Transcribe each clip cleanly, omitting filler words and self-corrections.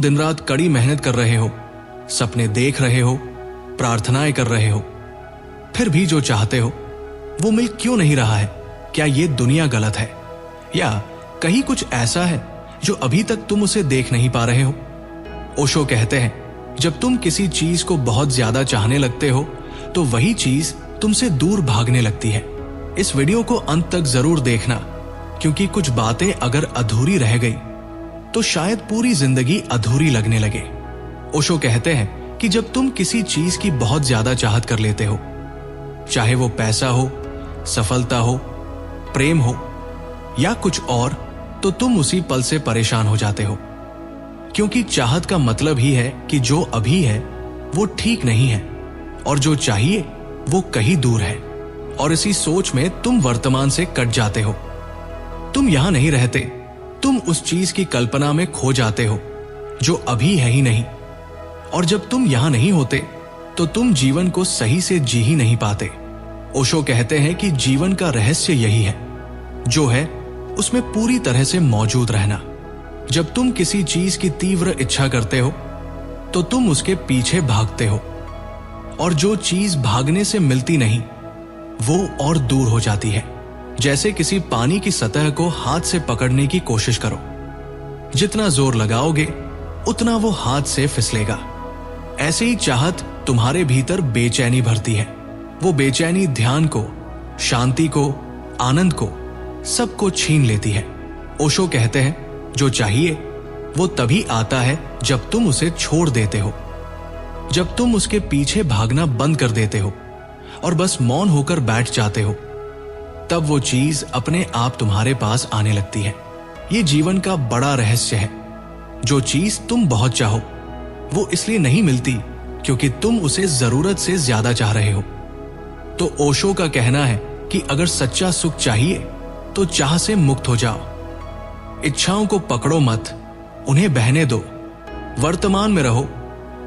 तुम दिन रात कड़ी मेहनत कर रहे हो, सपने देख रहे हो, प्रार्थनाएं कर रहे हो, फिर भी जो चाहते हो वो मिल क्यों नहीं रहा है? क्या ये दुनिया गलत है, या कहीं कुछ ऐसा है जो अभी तक तुम उसे देख नहीं पा रहे हो? ओशो कहते हैं, जब तुम किसी चीज को बहुत ज्यादा चाहने लगते हो तो वही चीज तुमसे दूर भागने लगती है। इस वीडियो को अंत तक जरूर देखना, क्योंकि कुछ बातें अगर अधूरी रह गई तो शायद पूरी जिंदगी अधूरी लगने लगे। ओशो कहते हैं कि जब तुम किसी चीज की बहुत ज्यादा चाहत कर लेते हो, चाहे वो पैसा हो, सफलता हो, प्रेम हो या कुछ और, तो तुम उसी पल से परेशान हो जाते हो, क्योंकि चाहत का मतलब ही है कि जो अभी है वो ठीक नहीं है और जो चाहिए वो कहीं दूर है। और इसी सोच में तुम वर्तमान से कट जाते हो। तुम यहां नहीं रहते, तुम उस चीज की कल्पना में खो जाते हो जो अभी है ही नहीं। और जब तुम यहां नहीं होते तो तुम जीवन को सही से जी ही नहीं पाते। ओशो कहते हैं कि जीवन का रहस्य यही है, जो है उसमें पूरी तरह से मौजूद रहना। जब तुम किसी चीज की तीव्र इच्छा करते हो तो तुम उसके पीछे भागते हो, और जो चीज भागने से मिलती नहीं वो और दूर हो जाती है। जैसे किसी पानी की सतह को हाथ से पकड़ने की कोशिश करो, जितना जोर लगाओगे उतना वो हाथ से फिसलेगा। ऐसे ही चाहत तुम्हारे भीतर बेचैनी भरती है। वो बेचैनी ध्यान को, शांति को, आनंद को, सबको छीन लेती है। ओशो कहते हैं, जो चाहिए वो तभी आता है जब तुम उसे छोड़ देते हो, जब तुम उसके पीछे भागना बंद कर देते हो और बस मौन होकर बैठ जाते हो, तब वो चीज अपने आप तुम्हारे पास आने लगती है। ये जीवन का बड़ा रहस्य है। जो चीज तुम बहुत चाहो वो इसलिए नहीं मिलती क्योंकि तुम उसे जरूरत से ज्यादा चाह रहे हो। तो ओशो का कहना है कि अगर सच्चा सुख चाहिए तो चाह से मुक्त हो जाओ। इच्छाओं को पकड़ो मत, उन्हें बहने दो। वर्तमान में रहो,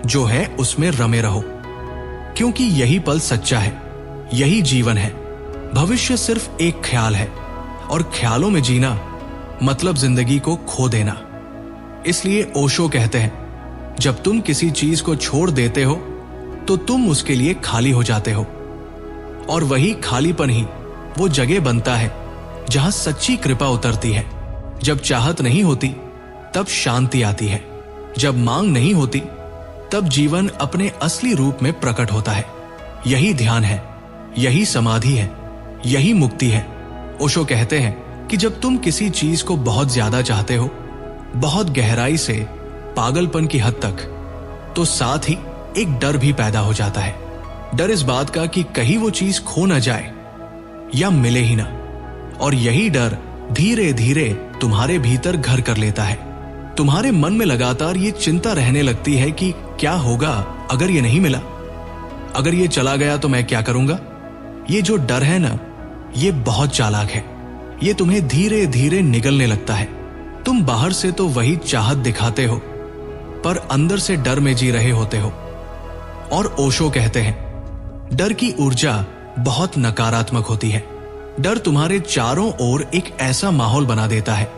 जो है उसमें रमे रहो, क्योंकि यही पल सच्चा है, यही जीवन है। भविष्य सिर्फ एक ख्याल है, और ख्यालों में जीना मतलब जिंदगी को खो देना। इसलिए ओशो कहते हैं, जब तुम किसी चीज को छोड़ देते हो तो तुम उसके लिए खाली हो जाते हो, और वही खालीपन ही वो जगह बनता है जहां सच्ची कृपा उतरती है। जब चाहत नहीं होती तब शांति आती है, जब मांग नहीं होती तब जीवन अपने असली रूप में प्रकट होता है। यही ध्यान है, यही समाधि है, यही मुक्ति है। ओशो कहते हैं कि जब तुम किसी चीज को बहुत ज्यादा चाहते हो, बहुत गहराई से, पागलपन की हद तक, तो साथ ही एक डर भी पैदा हो जाता है। डर इस बात का कि कहीं वो चीज खो ना जाए या मिले ही ना। और यही डर धीरे धीरे तुम्हारे भीतर घर कर लेता है। तुम्हारे मन में लगातार ये चिंता रहने लगती है कि क्या होगा अगर ये नहीं मिला, अगर ये चला गया तो मैं क्या करूंगा। ये जो डर है ना, ये बहुत चालाक है। ये तुम्हें धीरे धीरे निगलने लगता है। तुम बाहर से तो वही चाहत दिखाते हो, पर अंदर से डर में जी रहे होते हो। और ओशो कहते हैं, डर की ऊर्जा बहुत नकारात्मक होती है। डर तुम्हारे चारों ओर एक ऐसा माहौल बना देता है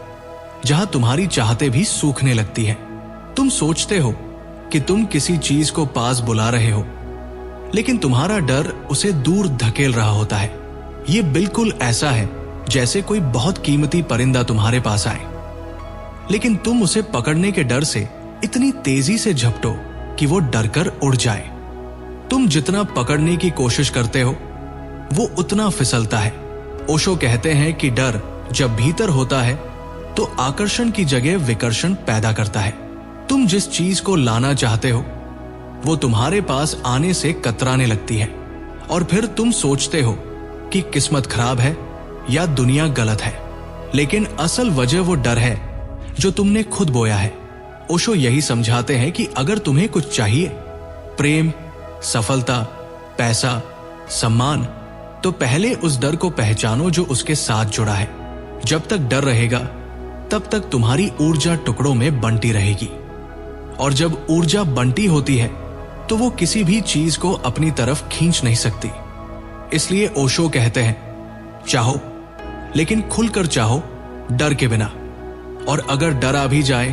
जहां तुम्हारी चाहतें भी सूखने लगती है। तुम सोचते हो कि तुम किसी चीज को पास बुला रहे हो, लेकिन तुम्हारा डर उसे दूर धकेल रहा होता है। यह बिल्कुल ऐसा है जैसे कोई बहुत कीमती परिंदा तुम्हारे पास आए, लेकिन तुम उसे पकड़ने के डर से इतनी तेजी से झपटो कि वो डरकर उड़ जाए। तुम जितना पकड़ने की कोशिश करते हो वो उतना फिसलता है। ओशो कहते हैं कि डर जब भीतर होता है तो आकर्षण की जगह विकर्षण पैदा करता है। तुम जिस चीज को लाना चाहते हो वो तुम्हारे पास आने से कतराने लगती है, और फिर तुम सोचते हो कि किस्मत खराब है या दुनिया गलत है। लेकिन असल वजह वो डर है जो तुमने खुद बोया है। ओशो यही समझाते हैं कि अगर तुम्हें कुछ चाहिए, प्रेम, सफलता, पैसा, सम्मान, तो पहले उस डर को पहचानो जो उसके साथ जुड़ा है। जब तक डर रहेगा तब तक तुम्हारी ऊर्जा टुकड़ों में बंटी रहेगी, और जब ऊर्जा बंटी होती है तो वो किसी भी चीज को अपनी तरफ खींच नहीं सकती। इसलिए ओशो कहते हैं, चाहो लेकिन खुलकर चाहो, डर के बिना। और अगर डर आ भी जाए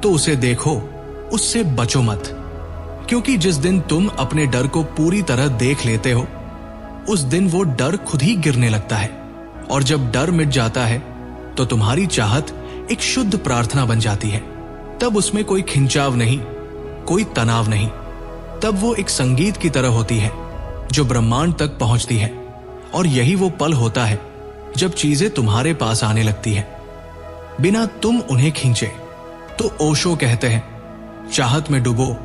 तो उसे देखो उससे बचो मत, क्योंकि जिस दिन तुम अपने डर को पूरी तरह देख लेते हो, उस दिन वो डर खुद ही गिरने लगता है। और जब डर मिट जाता है तो तुम्हारी चाहत एक शुद्ध प्रार्थना बन जाती है। तब उसमें कोई खिंचाव नहीं, कोई तनाव नहीं। तब वो एक संगीत की तरह होती है जो ब्रह्मांड तक पहुंचती है। और यही वो पल होता है जब चीजें तुम्हारे पास आने लगती है, बिना तुम उन्हें खींचे। तो ओशो कहते हैं, चाहत में डूबो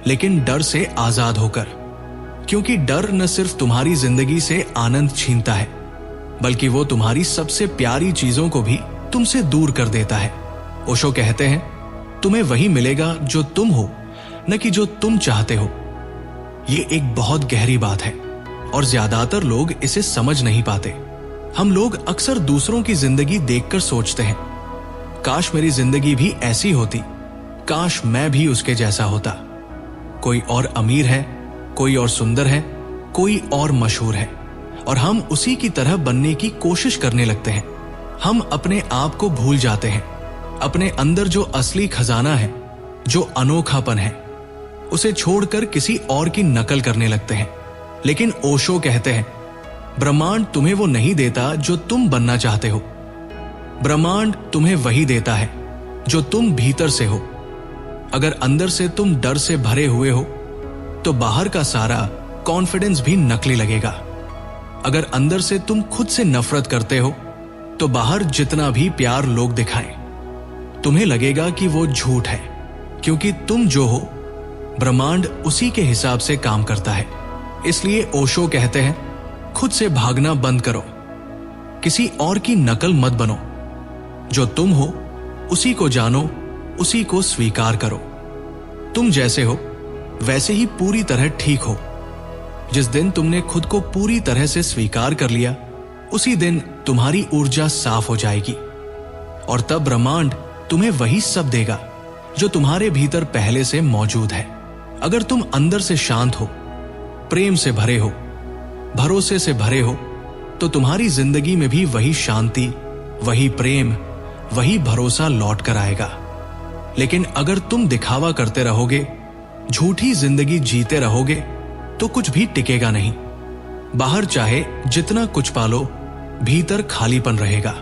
लेकिन डर से आजाद होकर, क्योंकि डर न सिर्फ तुम्हारी जिंदगी से आनंद छीनता है, बल्कि वो तुम्हारी सबसे प्यारी चीजों को भी तुमसे दूर कर देता है। ओशो कहते हैं, तुम्हें वही मिलेगा जो तुम हो, न कि जो तुम चाहते हो। ये एक बहुत गहरी बात है और ज्यादातर लोग इसे समझ नहीं पाते। हम लोग अक्सर दूसरों की जिंदगी देखकर सोचते हैं, काश मेरी जिंदगी भी ऐसी होती, काश मैं भी उसके जैसा होता। कोई और अमीर है, कोई और सुंदर है, कोई और मशहूर है, और हम उसी की तरह बनने की कोशिश करने लगते हैं। हम अपने आप को भूल जाते हैं। अपने अंदर जो असली खजाना है, जो अनोखापन है, उसे छोड़कर किसी और की नकल करने लगते हैं। लेकिन ओशो कहते हैं, ब्रह्मांड तुम्हें वो नहीं देता जो तुम बनना चाहते हो। ब्रह्मांड तुम्हें वही देता है जो तुम भीतर से हो। अगर अंदर से तुम डर से भरे हुए हो तो बाहर का सारा कॉन्फिडेंस भी नकली लगेगा। अगर अंदर से तुम खुद से नफरत करते हो तो बाहर जितना भी प्यार लोग दिखाएं, तुम्हें लगेगा कि वो झूठ है, क्योंकि तुम जो हो, ब्रह्मांड उसी के हिसाब से काम करता है। इसलिए ओशो कहते हैं, खुद से भागना बंद करो, किसी और की नकल मत बनो। जो तुम हो उसी को जानो, उसी को स्वीकार करो। तुम जैसे हो वैसे ही पूरी तरह ठीक हो। जिस दिन तुमने खुद को पूरी तरह से स्वीकार कर लिया, उसी दिन तुम्हारी ऊर्जा साफ हो जाएगी, और तब ब्रह्मांड तुम्हें वही सब देगा जो तुम्हारे भीतर पहले से मौजूद है। अगर तुम अंदर से शांत हो, प्रेम से भरे हो, भरोसे से भरे हो, तो तुम्हारी जिंदगी में भी वही शांति, वही प्रेम, वही भरोसा लौट कर आएगा। लेकिन अगर तुम दिखावा करते रहोगे, झूठी जिंदगी जीते रहोगे, तो कुछ भी टिकेगा नहीं। बाहर चाहे जितना कुछ पालो, भीतर खालीपन रहेगा।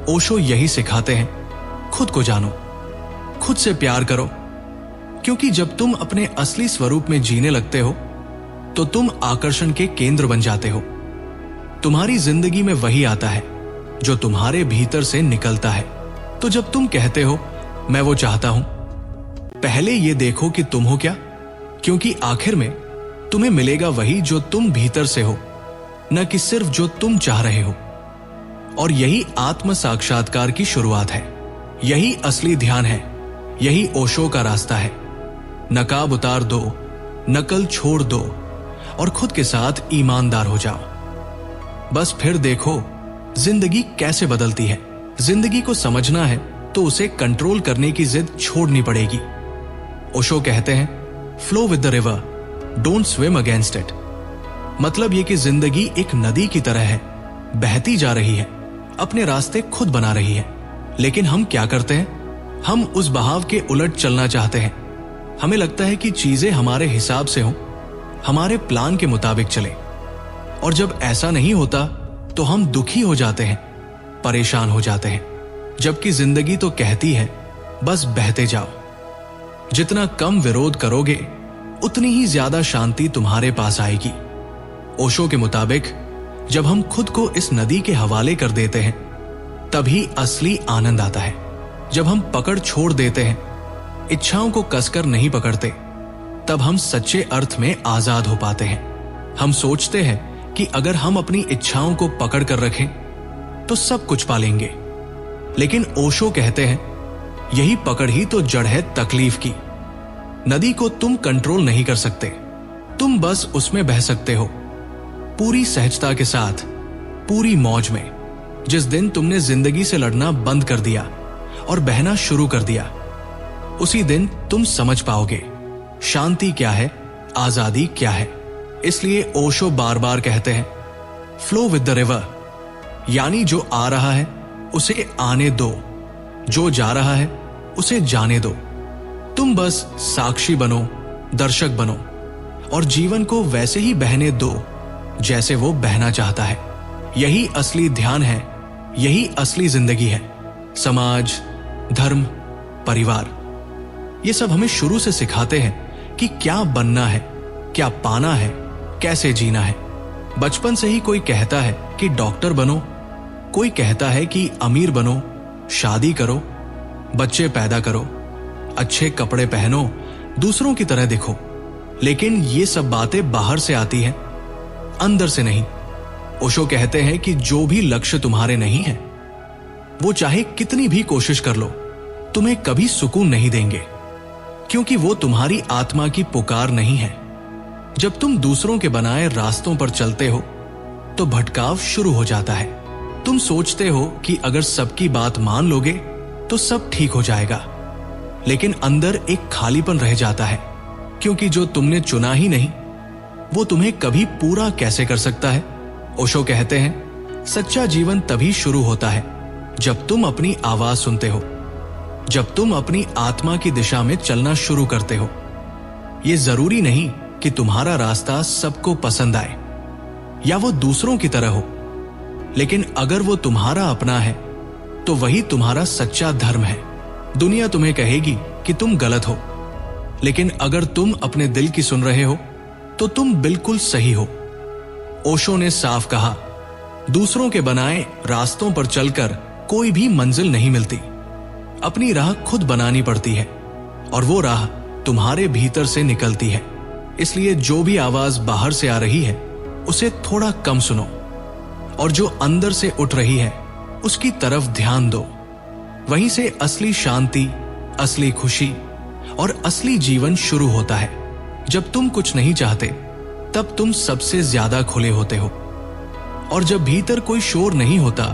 ओशो यही सिखाते हैं, खुद को जानो, खुद से प्यार करो, क्योंकि जब तुम अपने असली स्वरूप में जीने लगते हो तो तुम आकर्षण के केंद्र बन जाते हो। तुम्हारी जिंदगी में वही आता है जो तुम्हारे भीतर से निकलता है। तो जब तुम कहते हो मैं वो चाहता हूं, पहले ये देखो कि तुम हो क्या, क्योंकि आखिर में तुम्हें मिलेगा वही जो तुम भीतर से हो, न कि सिर्फ जो तुम चाह रहे हो। और यही आत्म साक्षात्कार की शुरुआत है, यही असली ध्यान है, यही ओशो का रास्ता है। नकाब उतार दो, नकल छोड़ दो और खुद के साथ ईमानदार हो जाओ। बस फिर देखो जिंदगी कैसे बदलती है। जिंदगी को समझना है तो उसे कंट्रोल करने की जिद छोड़नी पड़ेगी। ओशो कहते हैं, flow with the river, don't swim against it. मतलब यह कि जिंदगी एक नदी की तरह है, बहती जा रही है, अपने रास्ते खुद बना रही है। लेकिन हम क्या करते हैं, हम उस बहाव के उलट चलना चाहते हैं। हमें लगता है कि चीजें हमारे हिसाब से हों, हमारे प्लान के मुताबिक चले, और जब ऐसा नहीं होता तो हम दुखी हो जाते हैं, परेशान हो जाते हैं। जबकि जिंदगी तो कहती है बस बहते जाओ। जितना कम विरोध करोगे उतनी ही ज्यादा शांति तुम्हारे पास आएगी। ओशो के मुताबिक जब हम खुद को इस नदी के हवाले कर देते हैं तभी असली आनंद आता है। जब हम पकड़ छोड़ देते हैं, इच्छाओं को कसकर नहीं पकड़ते, तब हम सच्चे अर्थ में आजाद हो पाते हैं। हम सोचते हैं कि अगर हम अपनी इच्छाओं को पकड़ कर रखें तो सब कुछ पालेंगे, लेकिन ओशो कहते हैं यही पकड़ ही तो जड़ है तकलीफ की। नदी को तुम कंट्रोल नहीं कर सकते, तुम बस उसमें बह सकते हो, पूरी सहजता के साथ, पूरी मौज में। जिस दिन तुमने जिंदगी से लड़ना बंद कर दिया और बहना शुरू कर दिया, उसी दिन तुम समझ पाओगे शांति क्या है, आजादी क्या है। इसलिए ओशो बार बार कहते हैं, फ्लो विद द रिवर, यानी जो आ रहा है उसे आने दो, जो जा रहा है उसे जाने दो। तुम बस साक्षी बनो, दर्शक बनो और जीवन को वैसे ही बहने दो जैसे वो बहना चाहता है। यही असली ध्यान है, यही असली जिंदगी है। समाज, धर्म, परिवार, ये सब हमें शुरू से सिखाते हैं कि क्या बनना है, क्या पाना है, कैसे जीना है। बचपन से ही कोई कहता है कि डॉक्टर बनो, कोई कहता है कि अमीर बनो, शादी करो, बच्चे पैदा करो, अच्छे कपड़े पहनो, दूसरों की तरह दिखो। लेकिन ये सब बातें बाहर से आती हैं, अंदर से नहीं। ओशो कहते हैं कि जो भी लक्ष्य तुम्हारे नहीं है, वो चाहे कितनी भी कोशिश कर लो, तुम्हें कभी सुकून नहीं देंगे, क्योंकि वो तुम्हारी आत्मा की पुकार नहीं है। जब तुम दूसरों के बनाए रास्तों पर चलते हो तो भटकाव शुरू हो जाता है। तुम सोचते हो कि अगर सबकी बात मान लोगे तो सब ठीक हो जाएगा, लेकिन अंदर एक खालीपन रह जाता है, क्योंकि जो तुमने चुना ही नहीं वो तुम्हें कभी पूरा कैसे कर सकता है। ओशो कहते हैं, सच्चा जीवन तभी शुरू होता है जब तुम अपनी आवाज सुनते हो, जब तुम अपनी आत्मा की दिशा में चलना शुरू करते हो। ये जरूरी नहीं कि तुम्हारा रास्ता सबको पसंद आए या वो दूसरों की तरह हो, लेकिन अगर वो तुम्हारा अपना है तो वही तुम्हारा सच्चा धर्म है। दुनिया तुम्हें कहेगी कि तुम गलत हो, लेकिन अगर तुम अपने दिल की सुन रहे हो तो तुम बिल्कुल सही हो। ओशो ने साफ कहा, दूसरों के बनाए रास्तों पर चलकर कोई भी मंजिल नहीं मिलती। अपनी राह खुद बनानी पड़ती है और वो राह तुम्हारे भीतर से निकलती है। इसलिए जो भी आवाज बाहर से आ रही है उसे थोड़ा कम सुनो और जो अंदर से उठ रही है उसकी तरफ ध्यान दो। वहीं से असली शांति, असली खुशी और असली जीवन शुरू होता है। जब तुम कुछ नहीं चाहते तब तुम सबसे ज्यादा खुले होते हो, और जब भीतर कोई शोर नहीं होता,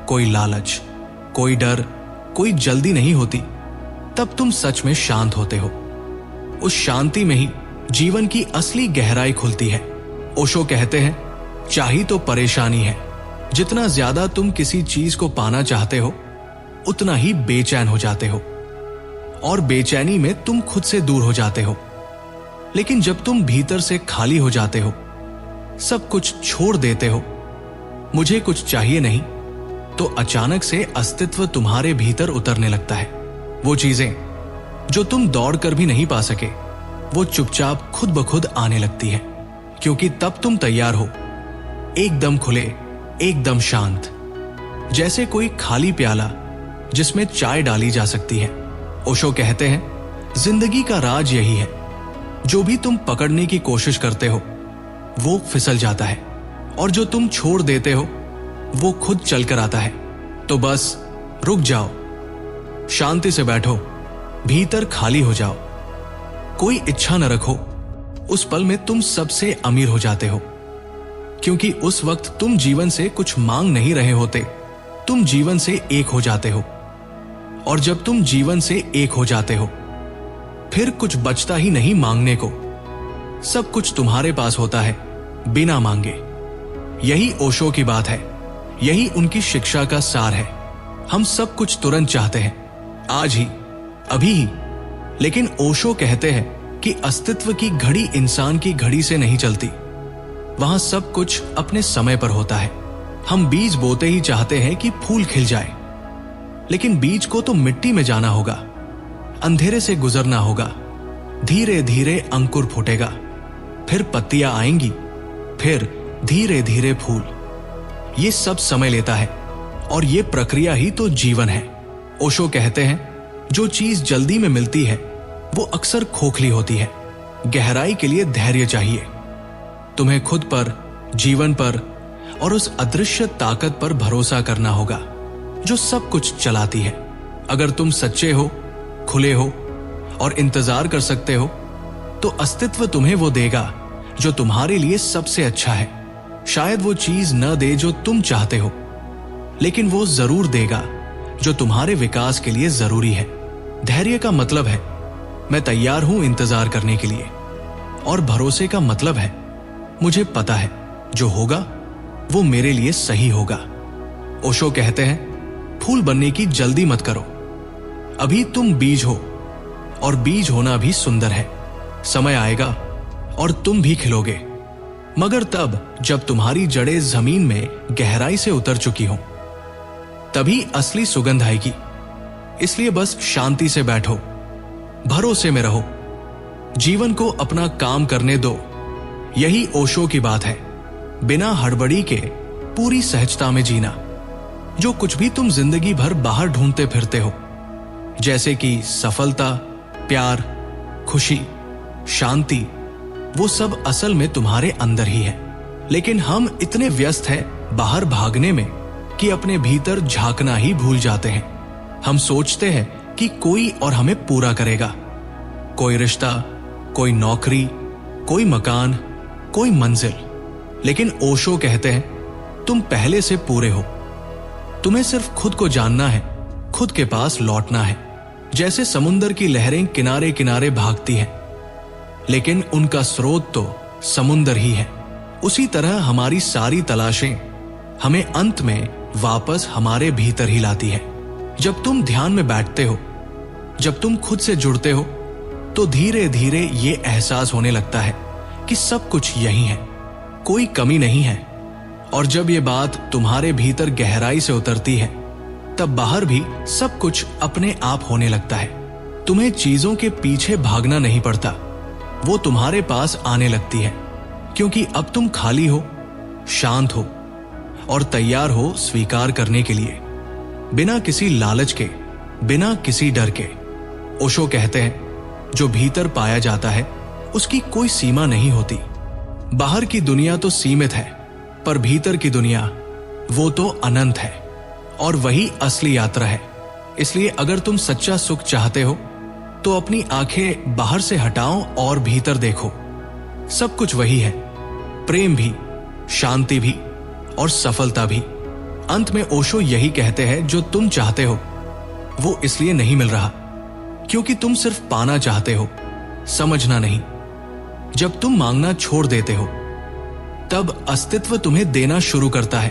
कोई लालच, कोई डर, कोई जल्दी नहीं होती, तब तुम सच में शांत होते हो। उस शांति में ही जीवन की असली गहराई खुलती है। ओशो कहते हैं, चाही तो परेशानी है। जितना ज्यादा तुम किसी चीज को पाना चाहते हो उतना ही बेचैन हो जाते हो, और बेचैनी में तुम खुद से दूर हो जाते हो। लेकिन जब तुम भीतर से खाली हो जाते हो, सब कुछ छोड़ देते हो, मुझे कुछ चाहिए नहीं, तो अचानक से अस्तित्व तुम्हारे भीतर उतरने लगता है। वो चीजें जो तुम दौड़कर भी नहीं पा सके, वो चुपचाप खुद ब खुद आने लगती है, क्योंकि तब तुम तैयार हो, एकदम खुले, एकदम शांत, जैसे कोई खाली प्याला जिसमें चाय डाली जा सकती है। ओशो कहते हैं, जिंदगी का राज यही है, जो भी तुम पकड़ने की कोशिश करते हो वो फिसल जाता है, और जो तुम छोड़ देते हो वो खुद चलकर आता है। तो बस रुक जाओ, शांति से बैठो, भीतर खाली हो जाओ, कोई इच्छा न रखो। उस पल में तुम सबसे अमीर हो जाते हो, क्योंकि उस वक्त तुम जीवन से कुछ मांग नहीं रहे होते, तुम जीवन से एक हो जाते हो। और जब तुम जीवन से एक हो जाते हो, फिर कुछ बचता ही नहीं मांगने को। सब कुछ तुम्हारे पास होता है बिना मांगे। यही ओशो की बात है, यही उनकी शिक्षा का सार है। हम सब कुछ तुरंत चाहते हैं, आज ही, अभी ही, लेकिन ओशो कहते हैं कि अस्तित्व की घड़ी इंसान की घड़ी से नहीं चलती। वहां सब कुछ अपने समय पर होता है। हम बीज बोते ही चाहते हैं कि फूल खिल जाए, लेकिन बीज को तो मिट्टी में जाना होगा, अंधेरे से गुजरना होगा, धीरे धीरे अंकुर फूटेगा, फिर पत्तियां आएंगी, फिर धीरे धीरे फूल। ये सब समय लेता है, और ये प्रक्रिया ही तो जीवन है। ओशो कहते हैं, जो चीज जल्दी में मिलती है वो अक्सर खोखली होती है। गहराई के लिए धैर्य चाहिए। तुम्हें खुद पर, जीवन पर और उस अदृश्य ताकत पर भरोसा करना होगा जो सब कुछ चलाती है। अगर तुम सच्चे हो, खुले हो और इंतजार कर सकते हो, तो अस्तित्व तुम्हें वो देगा जो तुम्हारे लिए सबसे अच्छा है। शायद वो चीज न दे जो तुम चाहते हो, लेकिन वो जरूर देगा जो तुम्हारे विकास के लिए जरूरी है। धैर्य का मतलब है मैं तैयार हूं इंतजार करने के लिए, और भरोसे का मतलब है मुझे पता है जो होगा वो मेरे लिए सही होगा। ओशो कहते हैं, फूल बनने की जल्दी मत करो। अभी तुम बीज हो और बीज होना भी सुंदर है। समय आएगा और तुम भी खिलोगे, मगर तब जब तुम्हारी जड़ें जमीन में गहराई से उतर चुकी हों, तभी असली सुगंध आएगी। इसलिए बस शांति से बैठो, भरोसे में रहो, जीवन को अपना काम करने दो। यही ओशो की बात है, बिना हड़बड़ी के पूरी सहजता में जीना। जो कुछ भी तुम जिंदगी भर बाहर ढूंढते फिरते हो, जैसे कि सफलता, प्यार, खुशी, शांति, वो सब असल में तुम्हारे अंदर ही है। लेकिन हम इतने व्यस्त हैं बाहर भागने में कि अपने भीतर झांकना ही भूल जाते हैं। हम सोचते हैं कि कोई और हमें पूरा करेगा, कोई रिश्ता, कोई नौकरी, कोई मकान, कोई मंजिल। लेकिन ओशो कहते हैं तुम पहले से पूरे हो। तुम्हें सिर्फ खुद को जानना है, खुद के पास लौटना है। जैसे समुंदर की लहरें किनारे किनारे भागती हैं, लेकिन उनका स्रोत तो समुंदर ही है। उसी तरह हमारी सारी तलाशें हमें अंत में वापस हमारे भीतर ही लाती है। जब तुम ध्यान में बैठते हो, जब तुम खुद से जुड़ते हो, तो धीरे धीरे ये एहसास होने लगता है कि सब कुछ यही है, कोई कमी नहीं है। और जब ये बात तुम्हारे भीतर गहराई से उतरती है, तब बाहर भी सब कुछ अपने आप होने लगता है। तुम्हें चीजों के पीछे भागना नहीं पड़ता, वो तुम्हारे पास आने लगती है, क्योंकि अब तुम खाली हो, शांत हो और तैयार हो स्वीकार करने के लिए, बिना किसी लालच के, बिना किसी डर के। ओशो कहते हैं जो भीतर पाया जाता है उसकी कोई सीमा नहीं होती। बाहर की दुनिया तो सीमित है, पर भीतर की दुनिया वो तो अनंत है, और वही असली यात्रा है। इसलिए अगर तुम सच्चा सुख चाहते हो तो अपनी आंखें बाहर से हटाओ और भीतर देखो। सब कुछ वही है, प्रेम भी, शांति भी और सफलता भी। अंत में ओशो यही कहते हैं जो तुम चाहते हो वो इसलिए नहीं मिल रहा क्योंकि तुम सिर्फ पाना चाहते हो, समझना नहीं। जब तुम मांगना छोड़ देते हो, तब अस्तित्व तुम्हें देना शुरू करता है।